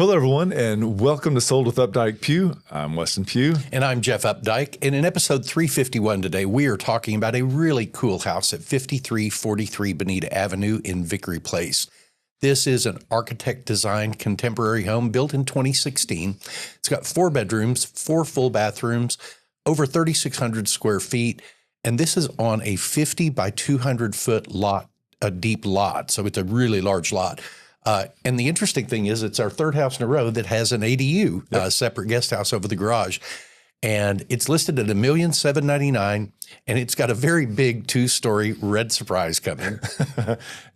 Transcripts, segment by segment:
Hello, everyone, and welcome to Sold with Updike Pugh. I'm Weston Pugh. And I'm Jeff Updike. And in episode 351 today, we are talking about a really cool house at 5343 Bonita Avenue in Vickery Place. This is an architect-designed contemporary home built in 2016. It's got 4 bedrooms, 4 full bathrooms, over 3,600 square feet. And this is on a 50 by 200 foot lot, a deep lot. So it's a really large lot. And the interesting thing is it's our third house in a row that has an ADU, separate guest house over the garage. And it's listed at $1,799,000, and it's got a very big 2-story red surprise coming.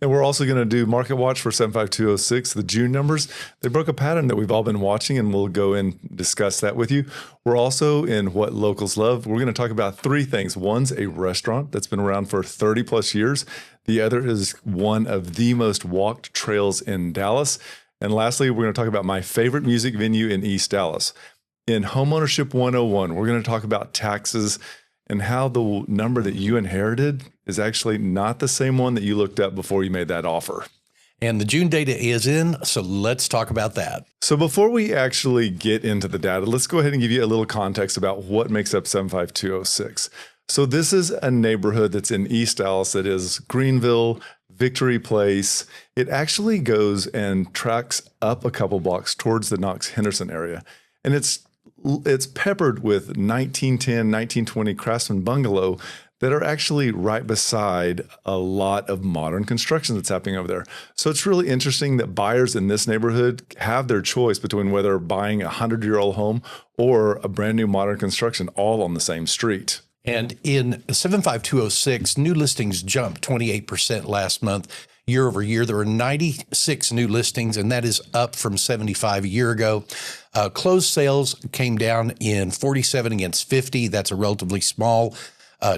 And we're also going to do Market Watch for 75206, the June numbers. They broke a pattern that we've all been watching, and we'll go and discuss that with you. We're also in What Locals Love. We're going to talk about 3 things. One's a restaurant that's been around for 30 plus years. The other is one of the most walked trails in Dallas. And lastly, we're going to talk about my favorite music venue in East Dallas. In Homeownership 101, we're going to talk about taxes and how the number that you inherited is actually not the same one that you looked up before you made that offer. And the June data is in, so let's talk about that. So before we actually get into the data, let's go ahead and give you a little context about what makes up 75206. So this is a neighborhood that's in East Dallas that is Greenville, Vickery Place. It actually goes and tracks up a couple blocks towards the Knox-Henderson area. And it's peppered with 1910, 1920 Craftsman bungalow that are actually right beside a lot of modern construction that's happening over there. So it's really interesting that buyers in this neighborhood have their choice between whether buying a 100-year-old home or a brand new modern construction all on the same street. And in 75206, new listings jumped 28% last month. Year over year, there were 96 new listings, and that is up from 75 a year ago. Closed sales came down in 47 against 50. That's a relatively small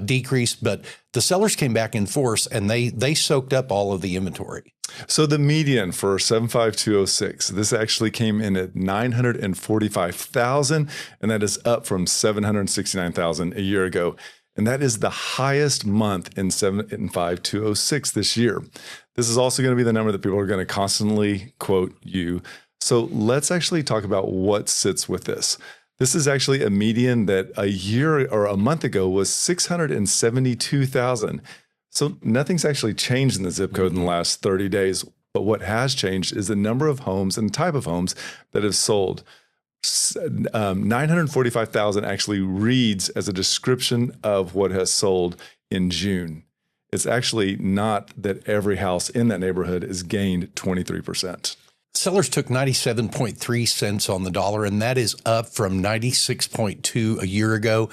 decrease, but the sellers came back in force, and they soaked up all of the inventory. So the median for 75206, this actually came in at 945,000, and that is up from 769,000 a year ago. And that is the highest month in 75206 this year. This is also going to be the number that people are going to constantly quote you. So let's actually talk about what sits with this. This is actually a median that a year or a month ago was 672,000. So nothing's actually changed in the zip code in the last 30 days. But what has changed is the number of homes and type of homes that have sold. 945,000 actually reads as a description of what has sold in June. It's actually not that every house in that neighborhood is gained 23%. Sellers took 97.3 cents on the dollar, and that is up from 96.2 a year ago.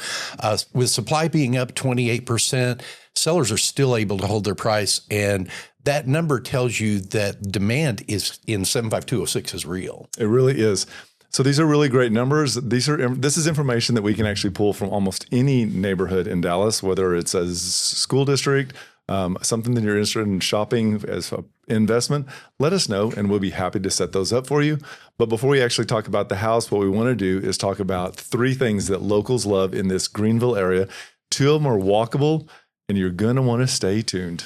With supply being up 28%, sellers are still able to hold their price, and that number tells you that demand is in 75206 is real. It really is. So these are really great numbers. This is information that we can actually pull from almost any neighborhood in Dallas, whether it's a school district, something that you're interested in shopping as an investment. Let us know, and we'll be happy to set those up for you. But before we actually talk about the house, what we want to do is talk about 3 things that locals love in this Greenville area. 2 of them are walkable, and you're going to want to stay tuned.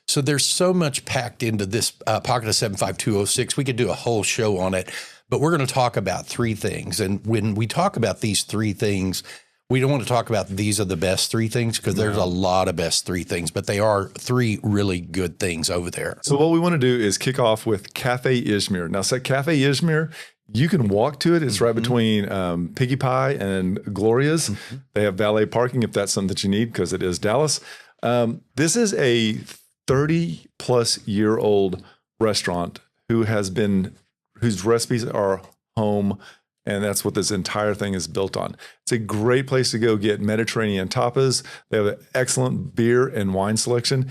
So there's so much packed into this pocket of 75206. We could do a whole show on it. But we're going to talk about 3 things. And when we talk about these 3 things, we don't want to talk about these are the best 3 things because there's a lot of best 3 things, but they are 3 really good things over there. So what we want to do is kick off with Cafe Izmir. Now, so Cafe Izmir, you can walk to it. It's right between Piggy Pie and Gloria's. They have valet parking if that's something that you need because it is Dallas. This is a 30-plus-year-old restaurant whose recipes are home, and that's what this entire thing is built on. It's a great place to go get Mediterranean tapas. They have an excellent beer and wine selection.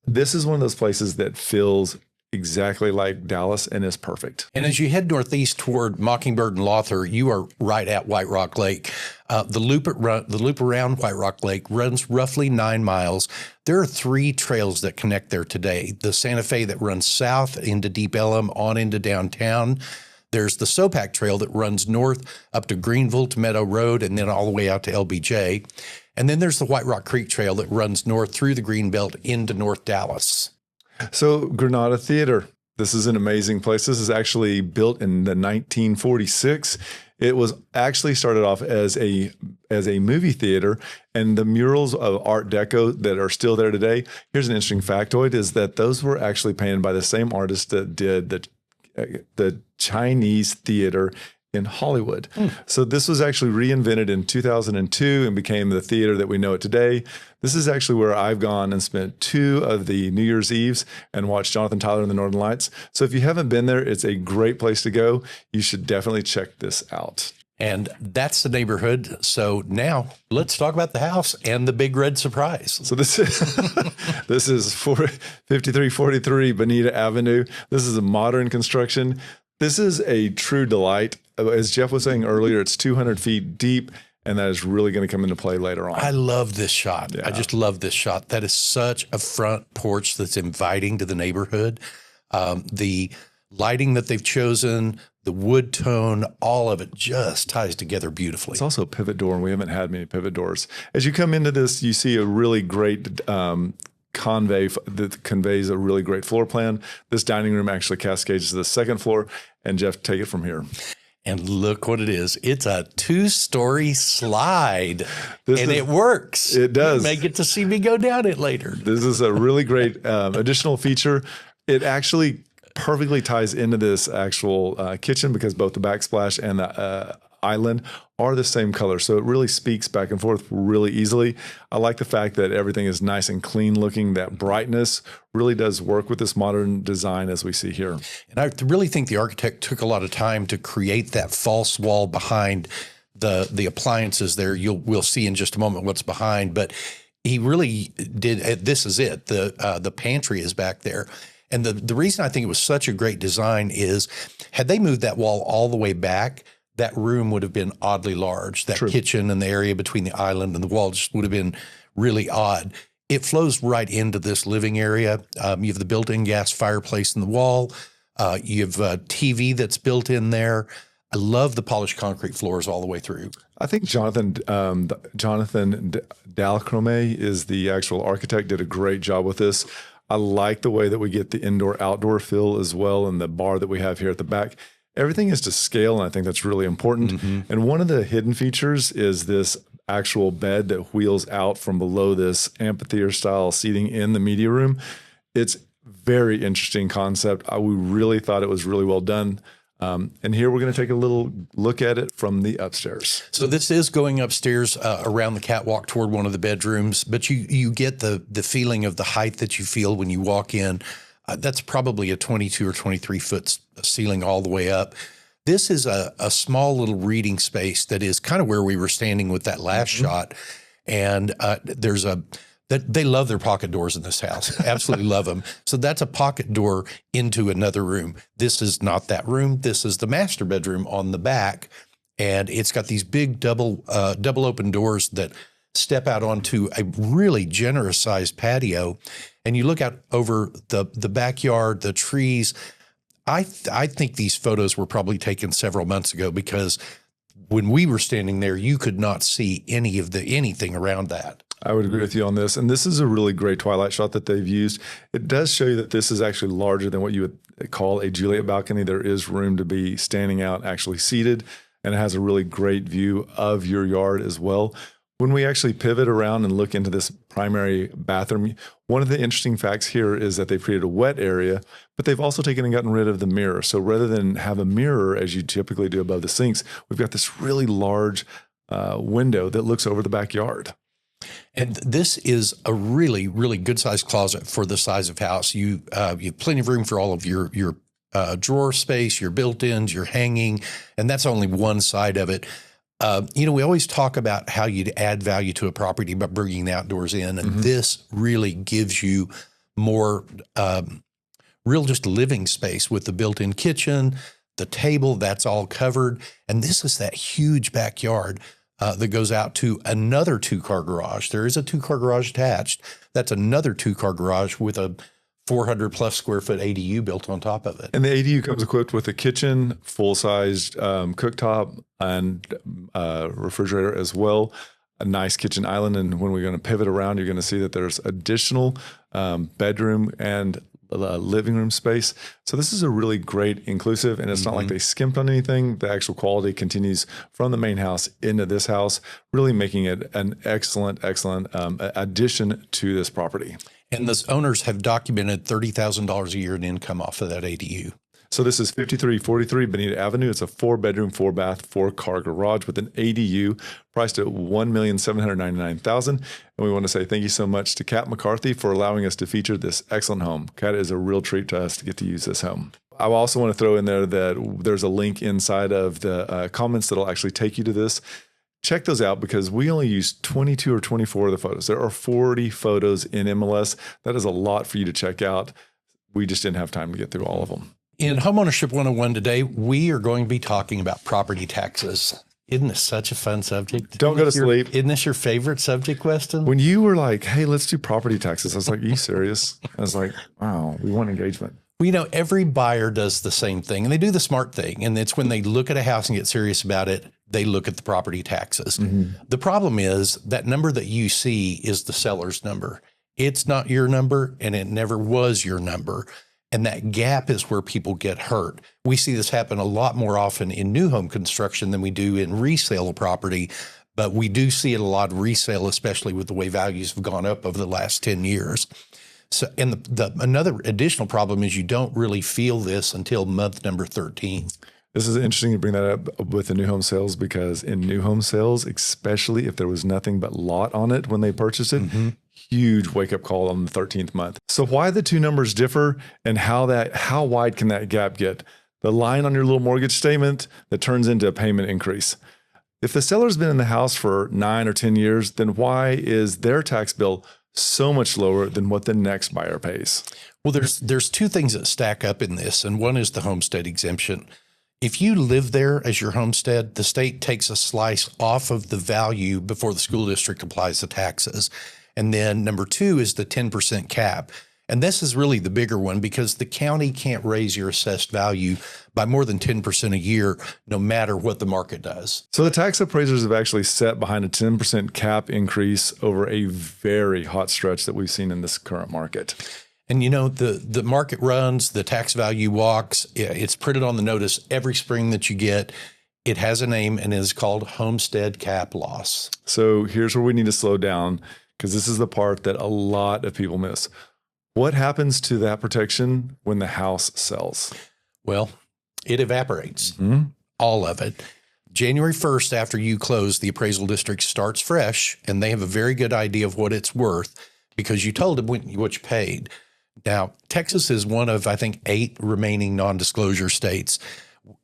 This is one of those places that feels exactly like Dallas and is perfect. And as you head northeast toward Mockingbird and Lothar, you are right at White Rock Lake. The loop around White Rock Lake runs roughly 9 miles. There are 3 trails that connect there today. The Santa Fe that runs south into Deep Ellum on into downtown. There's the Sopak Trail that runs north up to Greenville to Meadow Road and then all the way out to LBJ. And then there's the White Rock Creek Trail that runs north through the Greenbelt into North Dallas. So Granada Theater, This is an amazing place. This is actually built in the 1946. It was actually started off as a movie theater, and the murals of Art Deco that are still there today. Here's an interesting factoid: is that those were actually painted by the same artist that did the Chinese theater in Hollywood. So this was actually reinvented in 2002 and became the theater that we know it today. This is actually where I've gone and spent 2 of the New Year's Eves and watched Jonathan Tyler and the Northern Lights. So if you haven't been there, it's a great place to go. You should definitely check this out. And that's the neighborhood. So now let's talk about the house and the big red surprise. So this is 5343 Bonita Avenue. This is a modern construction. This is a true delight. As Jeff was saying earlier, it's 200 feet deep, and that is really going to come into play later on. I love this shot. Yeah. I just love this shot. That is such a front porch that's inviting to the neighborhood. The lighting that they've chosen, the wood tone, all of it just ties together beautifully. It's also a pivot door, and we haven't had many pivot doors. As you come into this, you see a really great convey that conveys a really great floor plan. This dining room actually cascades to the second floor. And Jeff, take it from here. And look what it is. It's a 2-story slide, it works. It does. You may get to see me go down it later. This is a really great additional feature. It actually perfectly ties into this actual kitchen because both the backsplash and the island are the same color. So it really speaks back and forth really easily. I like the fact that everything is nice and clean looking. That brightness really does work with this modern design as we see here. And I really think the architect took a lot of time to create that false wall behind the appliances there. We'll see in just a moment what's behind, but he really did. This is it. The pantry is back there. And the reason I think it was such a great design is had they moved that wall all the way back, that room would have been oddly large. That kitchen and the area between the island and the wall just would have been really odd. It flows right into this living area. You have the built-in gas fireplace in the wall. You have a TV that's built in there. I love the polished concrete floors all the way through. I think Jonathan Delcambre is the actual architect, did a great job with this. I like the way that we get the indoor-outdoor feel as well, and the bar that we have here at the back. Everything is to scale, and I think that's really important. Mm-hmm. And one of the hidden features is this actual bed that wheels out from below this amphitheater-style seating in the media room. It's very interesting concept. We really thought it was really well done. And here we're going to take a little look at it from the upstairs. So this is going upstairs around the catwalk toward one of the bedrooms, but you get the feeling of the height that you feel when you walk in. That's probably a 22 or 23 foot ceiling all the way up. This is a small little reading space that is kind of where we were standing with that last shot. And they love their pocket doors in this house. Absolutely love them. So that's a pocket door into another room. This is not that room. This is the master bedroom on the back. And it's got these big double open doors that step out onto a really generous sized patio. And you look out over the backyard, the trees. I think these photos were probably taken several months ago because when we were standing there, you could not see anything around that. I would agree with you on this. And this is a really great twilight shot that they've used. It does show you that this is actually larger than what you would call a Juliet balcony. There is room to be standing out, actually seated, and it has a really great view of your yard as well. When we actually pivot around and look into this primary bathroom, one of the interesting facts here is that they've created a wet area, but they've also taken and gotten rid of the mirror. So rather than have a mirror as you typically do above the sinks, we've got this really large window that looks over the backyard. And this is a really, really good sized closet for the size of house. You have plenty of room for all of your drawer space, your built-ins, your hanging, and that's only one side of it. We always talk about how you'd add value to a property by bringing the outdoors in, and this really gives you more real just living space with the built-in kitchen, the table, that's all covered. And this is that huge backyard that goes out to another 2-car garage. There is a 2-car garage attached. That's another 2-car garage with a 400 plus square foot ADU built on top of it. And the ADU comes equipped with a kitchen, full-sized cooktop, and refrigerator as well. A nice kitchen island. And when we're going to pivot around, you're going to see that there's additional bedroom and living room space. So this is a really great inclusive, and it's not like they skimped on anything. The actual quality continues from the main house into this house, really making it an excellent addition to this property. And the owners have documented $30,000 a year in income off of that ADU. So this is 5343 Bonita Avenue. It's a 4-bedroom, 4-bath, 4-car garage with an ADU priced at $1,799,000. And we want to say thank you so much to Kat McCarthy for allowing us to feature this excellent home. Kat, is a real treat to us to get to use this home. I also want to throw in there that there's a link inside of the comments that'll actually take you to this. Check those out because we only used 22 or 24 of the photos. There are 40 photos in MLS. That is a lot for you to check out. We just didn't have time to get through all of them. In Homeownership 101 today, we are going to be talking about property taxes. Isn't this such a fun subject? Don't go to sleep. Isn't this your favorite subject, Weston? When you were like, hey, let's do property taxes, I was like, are you serious? I was like, wow, we want engagement. Well, you know, every buyer does the same thing, and they do the smart thing. And it's when they look at a house and get serious about it, they look at the property taxes. The problem is that number that you see is the seller's number. It's not your number, and it never was your number. And that gap is where people get hurt. We see this happen a lot more often in new home construction than we do in resale of property, but we do see it a lot of resale, especially with the way values have gone up over the last 10 years. So, and another additional problem is you don't really feel this until month number 13. This is interesting to bring that up with the new home sales, because in new home sales, especially if there was nothing but lot on it when they purchased it, huge wake up call on the 13th month. So why the two numbers differ and how wide can that gap get? The line on your little mortgage statement that turns into a payment increase. If the seller's been in the house for 9 or 10 years, then why is their tax bill so much lower than what the next buyer pays? Well, there's two things that stack up in this, and one is the homestead exemption. If you live there as your homestead, the state takes a slice off of the value before the school district applies the taxes. And then number two is the 10% cap. And this is really the bigger one because the county can't raise your assessed value by more than 10% a year, no matter what the market does. So the tax appraisers have actually set behind a 10% cap increase over a very hot stretch that we've seen in this current market. And, you know, the market runs, the tax value walks. It's printed on the notice every spring that you get. It has a name and is called homestead cap loss. So here's where we need to slow down, because this is the part that a lot of people miss. What happens to that protection when the house sells? Well, it evaporates, all of it. January 1st, after you close, the appraisal district starts fresh, and they have a very good idea of what it's worth because you told them what you paid. Now, Texas is one of, I think, 8 remaining non-disclosure states.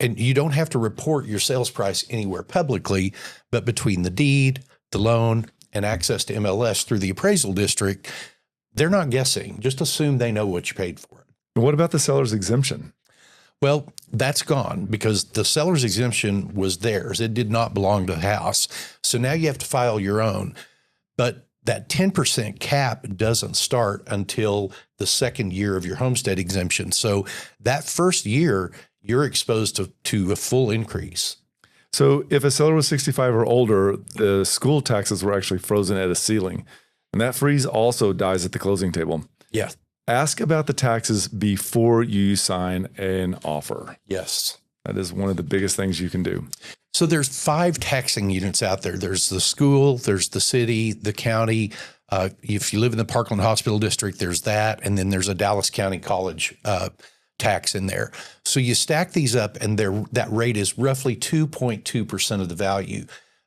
And you don't have to report your sales price anywhere publicly, but between the deed, the loan, and access to MLS through the appraisal district, they're not guessing. Just assume they know what you paid for it. And what about the seller's exemption? Well, that's gone because the seller's exemption was theirs. It did not belong to the house. So now you have to file your own. But that 10% cap doesn't start until the second year of your homestead exemption. So that first year, you're exposed to a full increase. So if a seller was 65 or older, the school taxes were actually frozen at a ceiling. And that freeze also dies at the closing table. Yeah. Ask about the taxes before you sign an offer. Yes. That is one of the biggest things you can do. So there's 5 taxing units out there. There's the school, there's the city, the county. If you live in the Parkland Hospital District, there's that. And then there's a Dallas County College tax in there. So you stack these up and that rate is roughly 2.2% of the value.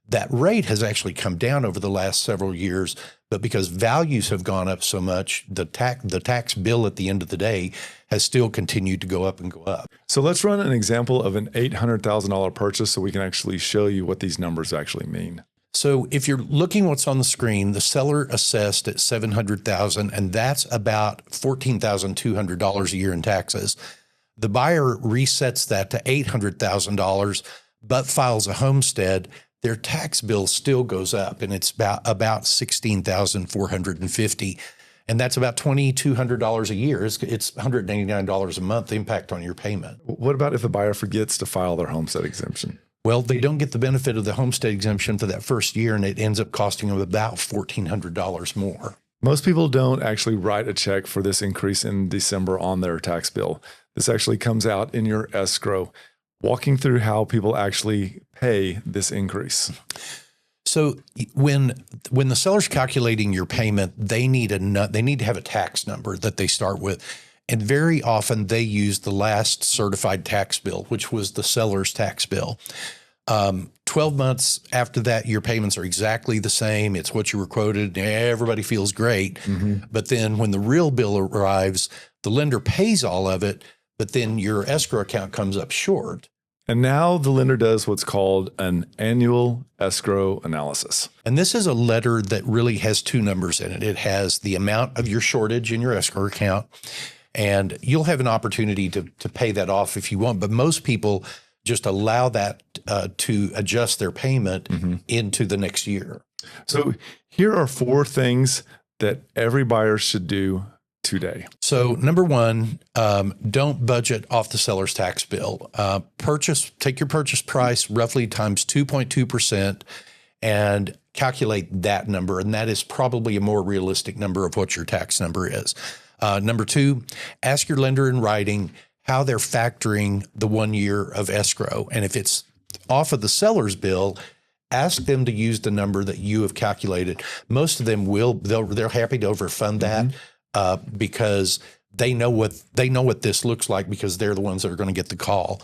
That rate has actually come down over the last several years, but because values have gone up so much, the tax bill at the end of the day has still continued to go up and go up. So let's run an example of an $800,000 purchase so we can actually show you what these numbers actually mean. So if you're looking what's on the screen, the seller assessed at $700,000, and that's about $14,200 a year in taxes. The buyer resets that to $800,000, but files a homestead. Their tax bill still goes up, and it's about $16,450, and that's about $2,200 a year. It's $189 a month impact on your payment. What about if the buyer forgets to file their homestead exemption? Well, they don't get the benefit of the homestead exemption for that first year, and it ends up costing them about $1,400 more. Most people don't actually write a check for this increase in December on their tax bill. This actually comes out in your escrow, walking through how people actually pay this increase. So when the seller's calculating your payment, they need to have a tax number that they start with. And very often they use the last certified tax bill, which was the seller's tax bill. 12 months after that, your payments are exactly the same. It's what you were quoted. Everybody feels great. But then when the real bill arrives, the lender pays all of it, but then your escrow account comes up short. And now the lender does what's called an annual escrow analysis. And this is a letter that really has two numbers in it. It has the amount of your shortage in your escrow account, and you'll have an opportunity to pay that off if you want. But most people just allow that to adjust their payment into the next year. So here are 4 things that every buyer should do today. So number one, don't budget off the seller's tax bill. Take your purchase price roughly times 2.2% and calculate that number. And that is probably a more realistic number of what your tax number is. Number two, ask your lender in writing how they're factoring the 1 year of escrow. And if it's off of the seller's bill, ask them to use the number that you have calculated. Most of them they're happy to overfund that. Because they know what this looks like because they're the ones that are going to get the call.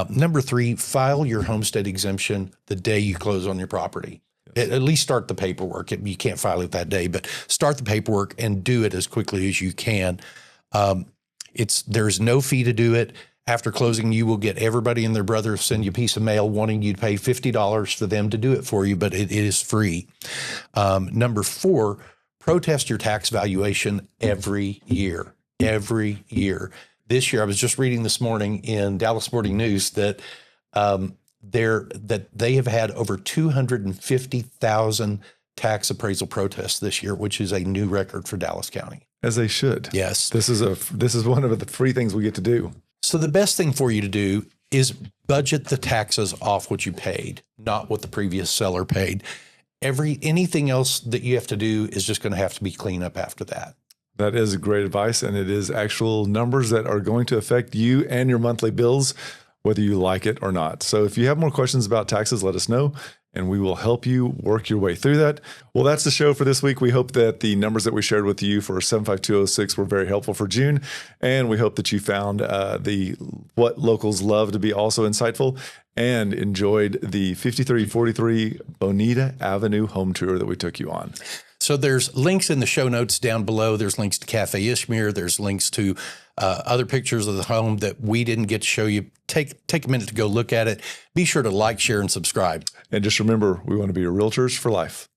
Number three, file your homestead exemption the day you close on your property. At least start the paperwork. You can't file it that day, but start the paperwork and do it as quickly as you can. There's no fee to do it. After closing, you will get everybody and their brother send you a piece of mail wanting you to pay $50 for them to do it for you, but it is free. Number four, protest your tax valuation every year. This year, I was just reading this morning in Dallas Morning News that they have had over 250,000 tax appraisal protests this year, which is a new record for Dallas County. As they should. Yes. This is one of the free things we get to do. So the best thing for you to do is budget the taxes off what you paid, not what the previous seller paid. Anything else that you have to do is just going to have to be clean up after that. That is great advice, and it is actual numbers that are going to affect you and your monthly bills, whether you like it or not. So if you have more questions about taxes, let us know, and we will help you work your way through that. Well, that's the show for this week. We hope that the numbers that we shared with you for 75206 were very helpful for June, and we hope that you found what locals love to be also insightful and enjoyed the 5343 Bonita Avenue home tour that we took you on. So there's links in the show notes down below. There's links to Cafe Izmir. There's links to other pictures of the home that we didn't get to show you. Take a minute to go look at it. Be sure to like, share, and subscribe. And just remember, we want to be your realtors for life.